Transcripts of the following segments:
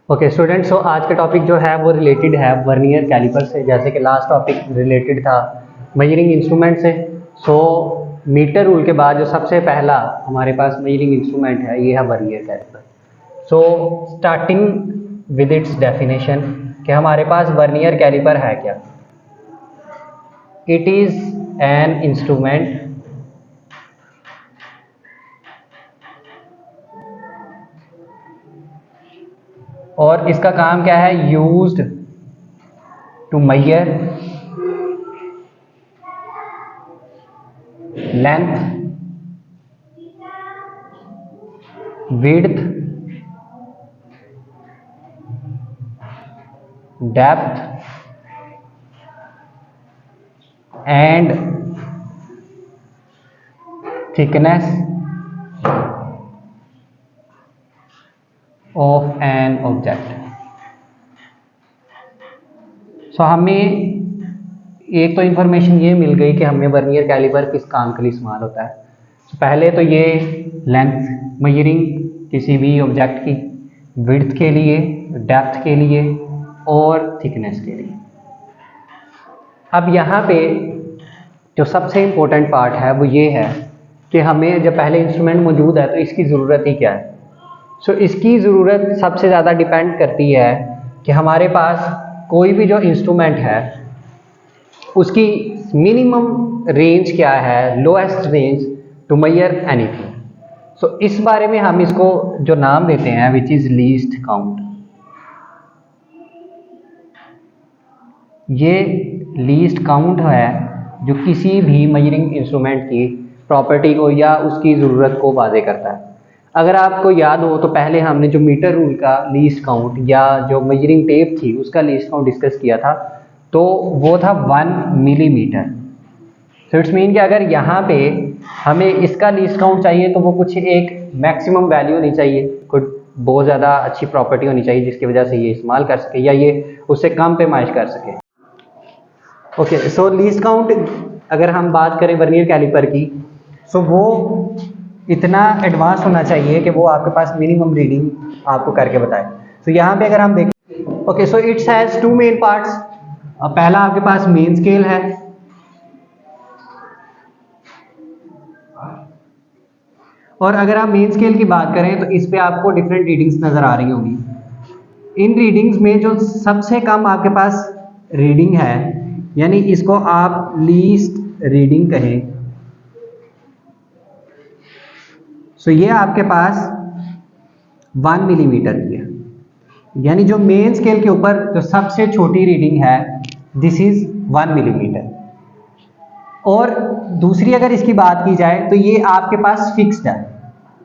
Okay student, सो आज का topic जो है वो रिलेटेड है वर्नियर कैलिपर से। जैसे कि लास्ट टॉपिक रिलेटेड था मेजरिंग इंस्ट्रूमेंट से। सो मीटर रूल के बाद जो सबसे पहला हमारे पास मेजरिंग इंस्ट्रूमेंट है ये है vernier caliper. So starting with its definition कि हमारे पास वर्नियर कैलिपर है क्या। इट इज़ एन इंस्ट्रूमेंट और इसका काम क्या है, used to measure length, width, depth and thickness of an object. So हमें एक तो इंफॉर्मेशन ये मिल गई कि हमें वर्नियर कैलिपर किस काम के लिए इस्तेमाल होता है। पहले तो ये लेंथ मेजरिंग किसी भी ऑब्जेक्ट की, विड्थ के लिए, डेप्थ के लिए और थिकनेस के लिए। अब यहाँ पे जो सबसे इम्पोर्टेंट पार्ट है वो ये है कि हमें जब पहले इंस्ट्रूमेंट मौजूद है तो इसकी ज़रूरत ही क्या है। सो इसकी ज़रूरत सबसे ज़्यादा डिपेंड करती है कि हमारे पास कोई भी जो इंस्ट्रूमेंट है उसकी मिनिमम रेंज क्या है, lowest range to measure anything. So इस बारे में हम इसको जो नाम देते हैं विच इज़ लीस्ट काउंट। ये लीस्ट काउंट है जो किसी भी मेजरिंग इंस्ट्रूमेंट की प्रॉपर्टी को या उसकी ज़रूरत को वाज़े करता है। अगर आपको याद हो तो पहले हमने जो मीटर रूल का लीस्ट काउंट या जो मेजरिंग टेप थी उसका लीस्ट काउंट डिस्कस किया था, तो वो था 1 मिलीमीटर। सो इट्स मीन कि अगर यहाँ पे हमें इसका लीस्ट काउंट चाहिए तो वो कुछ एक मैक्सिमम वैल्यू होनी चाहिए, कुछ बहुत ज़्यादा अच्छी प्रॉपर्टी होनी चाहिए जिसकी वजह से ये इस्तेमाल कर सके या ये उससे कम पैमाइश कर सके। ओके, सो लीस्ट काउंट अगर हम बात करें वर्नियर कैलिपर की, सो वो इतना एडवांस होना चाहिए कि वो आपके पास मिनिमम रीडिंग आपको करके बताए। तो यहाँ पे अगर हम देखें, okay, so it's has 2 main parts. पहला आपके पास मेन स्केल है और अगर आप मेन स्केल की बात करें तो इस पे आपको डिफरेंट रीडिंग्स नज़र आ रही होंगी। इन रीडिंग्स में जो सबसे कम आपके पास रीडिंग है, यानी इसको आप लीस्ट रीडिंग कहें, सो ये आपके पास 1 मिलीमीटर की है। यानी जो मेन स्केल के ऊपर जो सबसे छोटी रीडिंग है दिस इज 1 मिलीमीटर। और दूसरी अगर इसकी बात की जाए तो ये आपके पास फिक्स्ड है।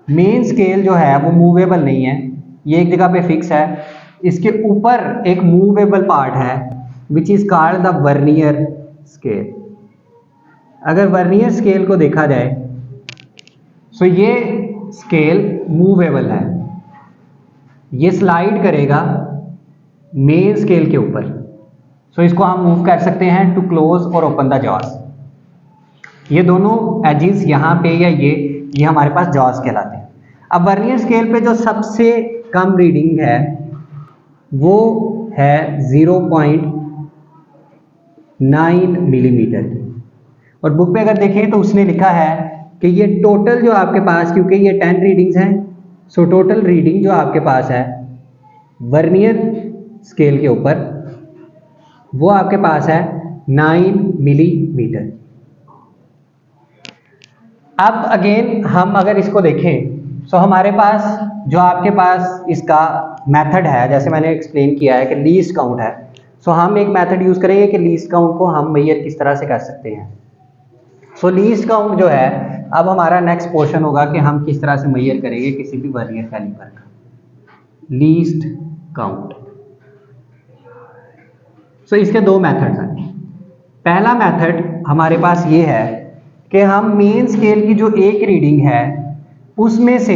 मेन स्केल जो है वो मूवेबल नहीं है, ये एक जगह पे फिक्स है। इसके ऊपर एक मूवेबल पार्ट है which is called the vernier scale. अगर वर्नियर स्केल को देखा जाए सो ये स्केल मूवेबल है, ये स्लाइड करेगा मेन स्केल के ऊपर। सो इसको हम मूव कर सकते हैं टू क्लोज और ओपन द जॉस। ये दोनों एजेस यहाँ पे या ये हमारे पास जॉस कहलाते हैं। अब वर्नियर स्केल पे जो सबसे कम रीडिंग है वो है 0.9 मिलीमीटर की। और बुक पे अगर देखें तो उसने लिखा है कि ये टोटल जो आपके पास, क्योंकि ये 10 रीडिंग्स हैं, सो टोटल रीडिंग जो आपके पास है वर्नियर स्केल के ऊपर वो आपके पास है 9 मिलीमीटर। अब अगेन हम अगर इसको देखें सो हमारे पास जो आपके पास इसका मेथड है, जैसे मैंने एक्सप्लेन किया है कि लीस्ट काउंट है, सो हम एक मेथड यूज़ करेंगे कि लीस्ट काउंट को हम मेजर किस तरह से कर सकते हैं। सो लीस्ट काउंट जो है अब हमारा नेक्स्ट पोर्शन होगा कि हम किस तरह से मेजर करेंगे किसी भी वर्नियर कैलिपर का लीस्ट काउंट। सो इसके 2 मेथड्स हैं। पहला मेथड हमारे पास ये है कि हम मेन स्केल की जो एक रीडिंग है उसमें से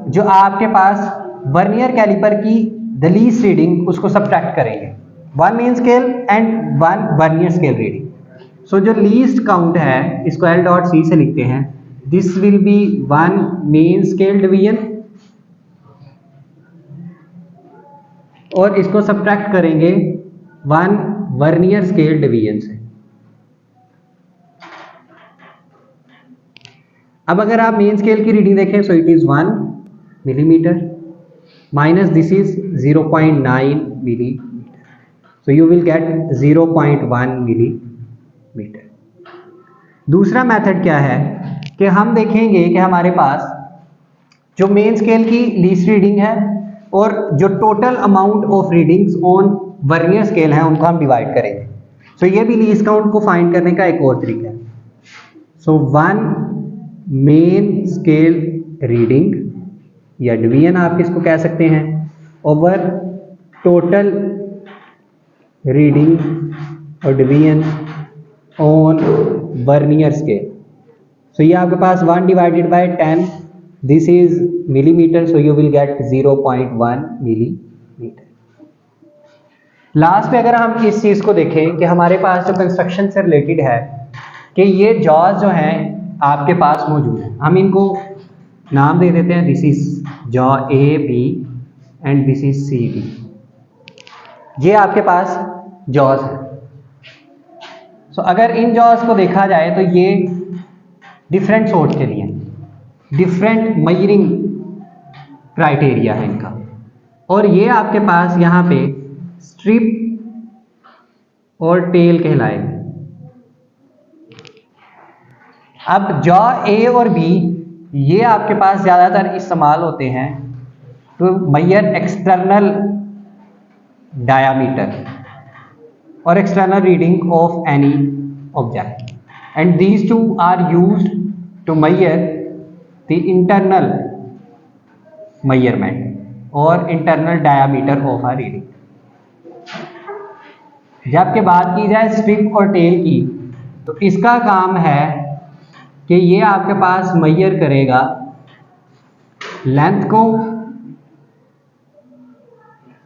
जो आपके पास वर्नियर कैलिपर की द लीस्ट रीडिंग उसको सब्ट्रैक्ट करेंगे, 1 main scale and 1 vernier scale reading. So जो लीस्ट काउंट है इसको L.C से लिखते हैं। This will be 1 main scale division और इसको सब्ट्रैक्ट करेंगे 1 वर्नियर स्केल डिवीजन से। अब अगर आप मेन स्केल की रीडिंग देखें, so it is 1 millimetre minus this is 0.9 millimetre, so you will get 0.1 millimetre. दूसरा मेथड क्या है कि हम देखेंगे कि हमारे पास जो मेन स्केल की लीस्ट रीडिंग है और जो total amount of readings on vernier scale है उनको हम डिवाइड करेंगे। सो ये भी लीस्ट काउंट को फाइंड करने का एक और तरीका है। सो 1 मेन स्केल रीडिंग या डिवीजन आप इसको कह सकते हैं ओवर टोटल रीडिंग और डिवीजन ऑन वर्नियर स्केल। सो ये आपके पास 1 divided by 10, this is millimetre, so you will get 0.1 millimetre. Last पे अगर हम इस चीज को देखें कि हमारे पास जो कंस्ट्रक्शन से रिलेटेड है कि ये जॉज जो हैं आपके पास मौजूद हैं, हम इनको नाम दे देते हैं, this is jaw A B and this is C D. ये आपके पास जॉज है। सो अगर इन जॉज को देखा जाए तो ये डिफरेंट सोर्स के लिए डिफरेंट मेजरिंग क्राइटेरिया है इनका, और ये आपके पास यहाँ पे स्ट्रिप और टेल कहलाएंगे। अब जॉ ए और बी ये आपके पास ज़्यादातर इस्तेमाल होते हैं टू मेजर एक्सटर्नल डायामीटर और external reading of any object, and these two are used to measure the internal measurement और internal diameter of a reading. जबकि बात की जाए स्ट्रिप और टेल की, तो इसका काम है कि ये आपके पास मेजर करेगा लेंथ को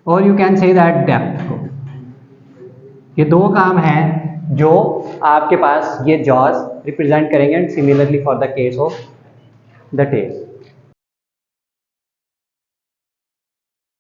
और you can say that depth को। ये दो काम हैं जो आपके पास ये जॉज रिप्रेजेंट करेंगे, and similarly for the case of the tell.